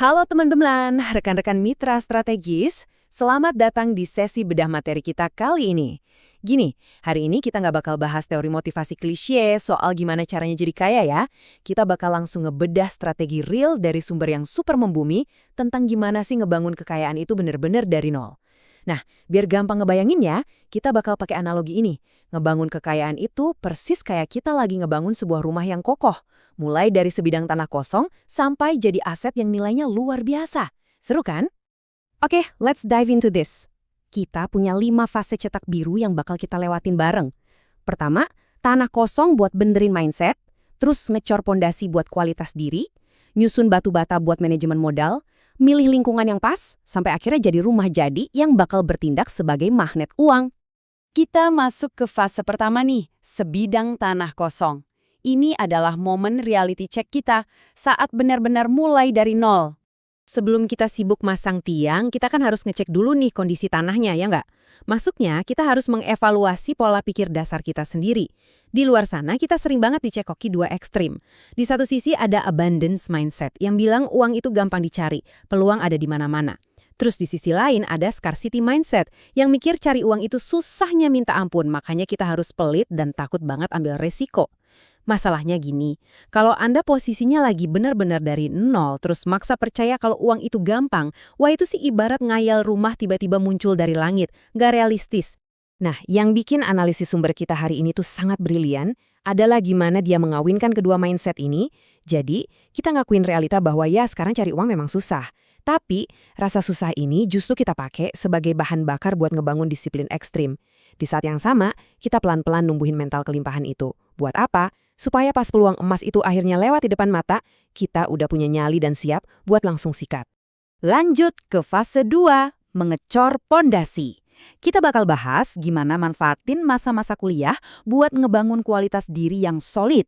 Halo teman-teman, rekan-rekan mitra strategis. Selamat datang di sesi bedah materi kita kali ini. Gini, hari ini kita nggak bakal bahas teori motivasi klise soal gimana caranya jadi kaya ya. Kita bakal langsung ngebedah strategi real dari sumber yang super membumi tentang gimana sih ngebangun kekayaan itu bener-bener dari nol. Nah, biar gampang ngebayangin ya, kita bakal pakai analogi ini. Ngebangun kekayaan itu persis kayak kita lagi ngebangun sebuah rumah yang kokoh. Mulai dari sebidang tanah kosong sampai jadi aset yang nilainya luar biasa. Seru kan? Oke, let's dive into this. Kita punya 5 fase cetak biru yang bakal kita lewatin bareng. Pertama, tanah kosong buat benerin mindset, terus ngecor pondasi buat kualitas diri, nyusun batu bata buat manajemen modal, milih lingkungan yang pas, sampai akhirnya jadi rumah jadi yang bakal bertindak sebagai magnet uang. Kita masuk ke fase pertama nih, sebidang tanah kosong. Ini adalah momen reality check kita saat benar-benar mulai dari nol. Sebelum kita sibuk masang tiang, kita kan harus ngecek dulu nih kondisi tanahnya, ya nggak? Masuknya, kita harus mengevaluasi pola pikir dasar kita sendiri. Di luar sana, kita sering banget dicekoki dua ekstrim. Di satu sisi ada abundance mindset, yang bilang uang itu gampang dicari, peluang ada di mana-mana. Terus di sisi lain ada scarcity mindset, yang mikir cari uang itu susahnya minta ampun, makanya kita harus pelit dan takut banget ambil resiko. Masalahnya gini, kalau Anda posisinya lagi benar-benar dari nol, terus maksa percaya kalau uang itu gampang, wah itu sih ibarat ngayal rumah tiba-tiba muncul dari langit, nggak realistis. Nah, yang bikin analisis sumber kita hari ini tuh sangat brilian, adalah gimana dia mengawinkan kedua mindset ini. Jadi, kita ngakuin realita bahwa ya sekarang cari uang memang susah. Tapi, rasa susah ini justru kita pakai sebagai bahan bakar buat ngebangun disiplin ekstrim. Di saat yang sama, kita pelan-pelan numbuhin mental kelimpahan itu. Buat apa? Supaya pas peluang emas itu akhirnya lewat di depan mata, kita udah punya nyali dan siap buat langsung sikat. Lanjut ke fase 2, mengecor pondasi. Kita bakal bahas gimana manfaatin masa-masa kuliah buat ngebangun kualitas diri yang solid.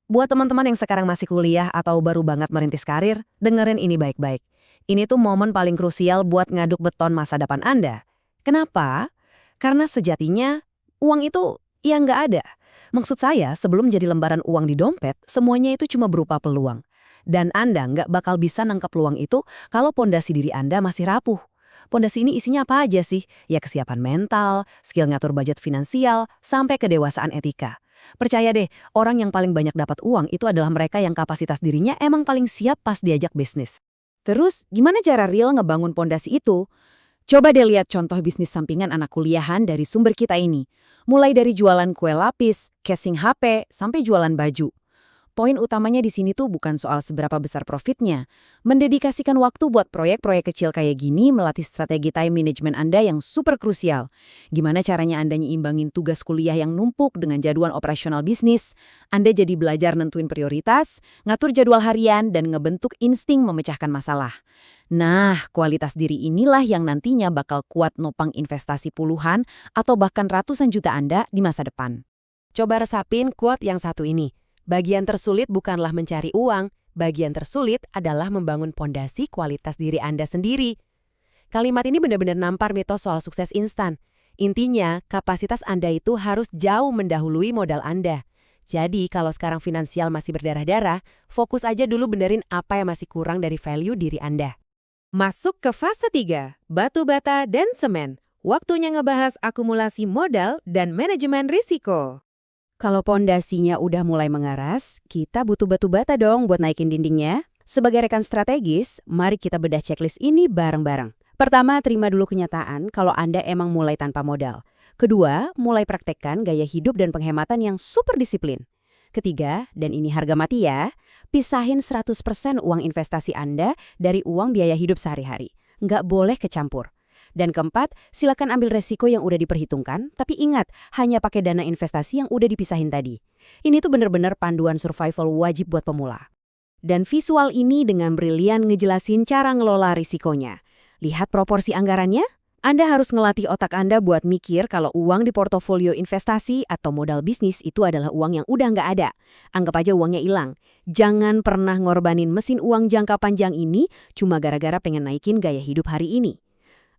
Buat teman-teman yang sekarang masih kuliah atau baru banget merintis karir, dengerin ini baik-baik. Ini tuh momen paling krusial buat ngaduk beton masa depan Anda. Kenapa? Karena sejatinya, uang itu ya nggak ada. Maksud saya, sebelum jadi lembaran uang di dompet, semuanya itu cuma berupa peluang. Dan Anda nggak bakal bisa nangkep peluang itu kalau pondasi diri Anda masih rapuh. Pondasi ini isinya apa aja sih? Ya kesiapan mental, skill ngatur budget finansial, sampai kedewasaan etika. Percaya deh, orang yang paling banyak dapat uang itu adalah mereka yang kapasitas dirinya emang paling siap pas diajak bisnis. Terus, gimana cara real ngebangun pondasi itu? Coba deh lihat contoh bisnis sampingan anak kuliahan dari sumber kita ini. Mulai dari jualan kue lapis, casing HP, sampai jualan baju. Poin utamanya di sini tuh bukan soal seberapa besar profitnya. Mendedikasikan waktu buat proyek-proyek kecil kayak gini melatih strategi time management Anda yang super krusial. Gimana caranya Anda nyimbangin tugas kuliah yang numpuk dengan jadwal operasional bisnis? Anda jadi belajar nentuin prioritas, ngatur jadwal harian, dan ngebentuk insting memecahkan masalah. Nah, kualitas diri inilah yang nantinya bakal kuat nopang investasi puluhan atau bahkan ratusan juta Anda di masa depan. Coba resapin quote yang satu ini. Bagian tersulit bukanlah mencari uang, bagian tersulit adalah membangun pondasi kualitas diri Anda sendiri. Kalimat ini benar-benar nampar mitos soal sukses instan. Intinya, kapasitas Anda itu harus jauh mendahului modal Anda. Jadi, kalau sekarang finansial masih berdarah-darah, fokus aja dulu benerin apa yang masih kurang dari value diri Anda. Masuk ke fase 3, batu bata dan semen. Waktunya ngebahas akumulasi modal dan manajemen risiko. Kalau pondasinya udah mulai mengeras, kita butuh batu bata dong buat naikin dindingnya. Sebagai rekan strategis, mari kita bedah checklist ini bareng-bareng. Pertama, terima dulu kenyataan kalau Anda emang mulai tanpa modal. Kedua, mulai praktekkan gaya hidup dan penghematan yang super disiplin. Ketiga, dan ini harga mati ya, pisahin 100% uang investasi Anda dari uang biaya hidup sehari-hari. Nggak boleh kecampur. Dan keempat, silakan ambil resiko yang udah diperhitungkan, tapi ingat, hanya pakai dana investasi yang udah dipisahin tadi. Ini tuh bener-bener panduan survival wajib buat pemula. Dan visual ini dengan brilian ngejelasin cara ngelola risikonya. Lihat proporsi anggarannya? Anda harus ngelatih otak Anda buat mikir kalau uang di portofolio investasi atau modal bisnis itu adalah uang yang udah nggak ada. Anggap aja uangnya hilang. Jangan pernah ngorbanin mesin uang jangka panjang ini cuma gara-gara pengen naikin gaya hidup hari ini.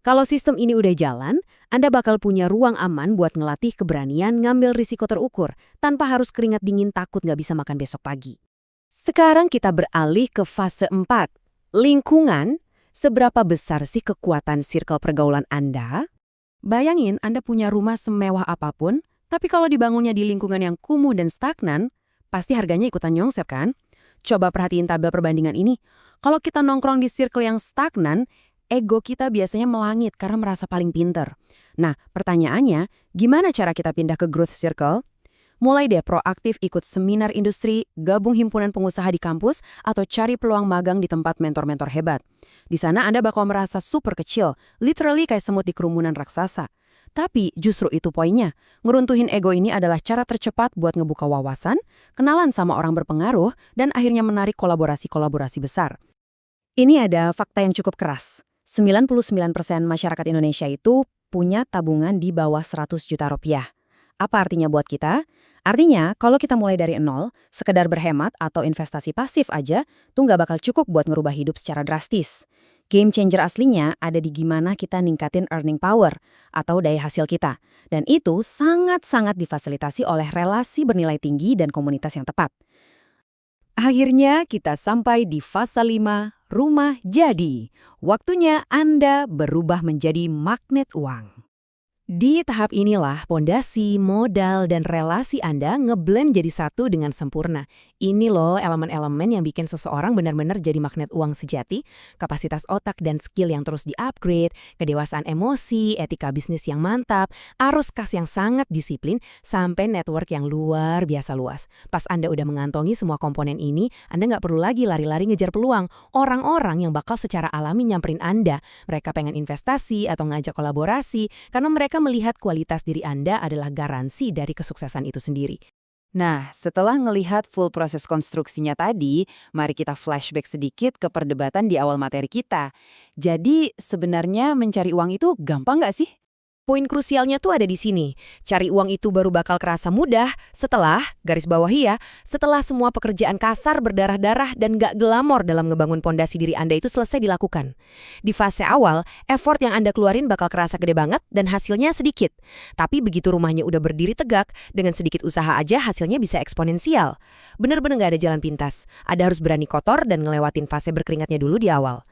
Kalau sistem ini udah jalan, Anda bakal punya ruang aman buat ngelatih keberanian ngambil risiko terukur, tanpa harus keringat dingin takut nggak bisa makan besok pagi. Sekarang kita beralih ke fase 4, Lingkungan, seberapa besar sih kekuatan circle pergaulan Anda? Bayangin Anda punya rumah semewah apapun, tapi kalau dibangunnya di lingkungan yang kumuh dan stagnan, pasti harganya ikutan nyongsep kan? Coba perhatiin tabel perbandingan ini. Kalau kita nongkrong di circle yang stagnan, ego kita biasanya melangit karena merasa paling pinter. Nah, pertanyaannya, gimana cara kita pindah ke growth circle? Mulai deh proaktif ikut seminar industri, gabung himpunan pengusaha di kampus, atau cari peluang magang di tempat mentor-mentor hebat. Di sana Anda bakal merasa super kecil, literally kayak semut di kerumunan raksasa. Tapi justru itu poinnya, ngeruntuhin ego ini adalah cara tercepat buat ngebuka wawasan, kenalan sama orang berpengaruh, dan akhirnya menarik kolaborasi-kolaborasi besar. Ini ada fakta yang cukup keras. 99% masyarakat Indonesia itu punya tabungan di bawah 100 juta rupiah. Apa artinya buat kita? Artinya, kalau kita mulai dari nol, sekedar berhemat atau investasi pasif aja, tuh nggak bakal cukup buat ngerubah hidup secara drastis. Game changer aslinya ada di gimana kita ningkatin earning power atau daya hasil kita. Dan itu sangat-sangat difasilitasi oleh relasi bernilai tinggi dan komunitas yang tepat. Akhirnya kita sampai di fase 5, rumah jadi. Waktunya Anda berubah menjadi magnet uang. Di tahap inilah pondasi, modal, dan relasi Anda ngeblend jadi satu dengan sempurna. Ini loh elemen-elemen yang bikin seseorang benar-benar jadi magnet uang sejati, kapasitas otak dan skill yang terus di-upgrade, kedewasaan emosi, etika bisnis yang mantap, arus kas yang sangat disiplin, sampai network yang luar biasa luas. Pas Anda udah mengantongi semua komponen ini, Anda nggak perlu lagi lari-lari ngejar peluang. Orang-orang yang bakal secara alami nyamperin Anda. Mereka pengen investasi atau ngajak kolaborasi, karena mereka melihat kualitas diri Anda adalah garansi dari kesuksesan itu sendiri. Nah, setelah ngelihat full proses konstruksinya tadi, mari kita flashback sedikit ke perdebatan di awal materi kita. Jadi, sebenarnya mencari uang itu gampang nggak sih? Poin krusialnya tuh ada di sini. Cari uang itu baru bakal kerasa mudah setelah, garis bawahi ya, setelah semua pekerjaan kasar berdarah-darah dan gak glamor dalam ngebangun pondasi diri Anda itu selesai dilakukan. Di fase awal, effort yang Anda keluarin bakal kerasa gede banget dan hasilnya sedikit. Tapi begitu rumahnya udah berdiri tegak, dengan sedikit usaha aja hasilnya bisa eksponensial. Bener-bener gak ada jalan pintas. Anda harus berani kotor dan ngelewatin fase berkeringatnya dulu di awal.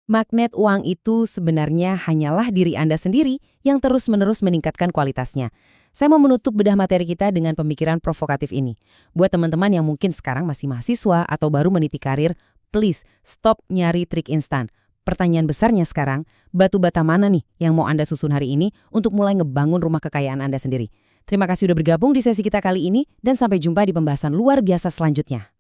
Magnet uang itu sebenarnya hanyalah diri Anda sendiri yang terus-menerus meningkatkan kualitasnya. Saya mau menutup bedah materi kita dengan pemikiran provokatif ini. Buat teman-teman yang mungkin sekarang masih mahasiswa atau baru meniti karir, please stop nyari trik instan. Pertanyaan besarnya sekarang, batu bata mana nih yang mau Anda susun hari ini untuk mulai ngebangun rumah kekayaan Anda sendiri? Terima kasih sudah bergabung di sesi kita kali ini dan sampai jumpa di pembahasan luar biasa selanjutnya.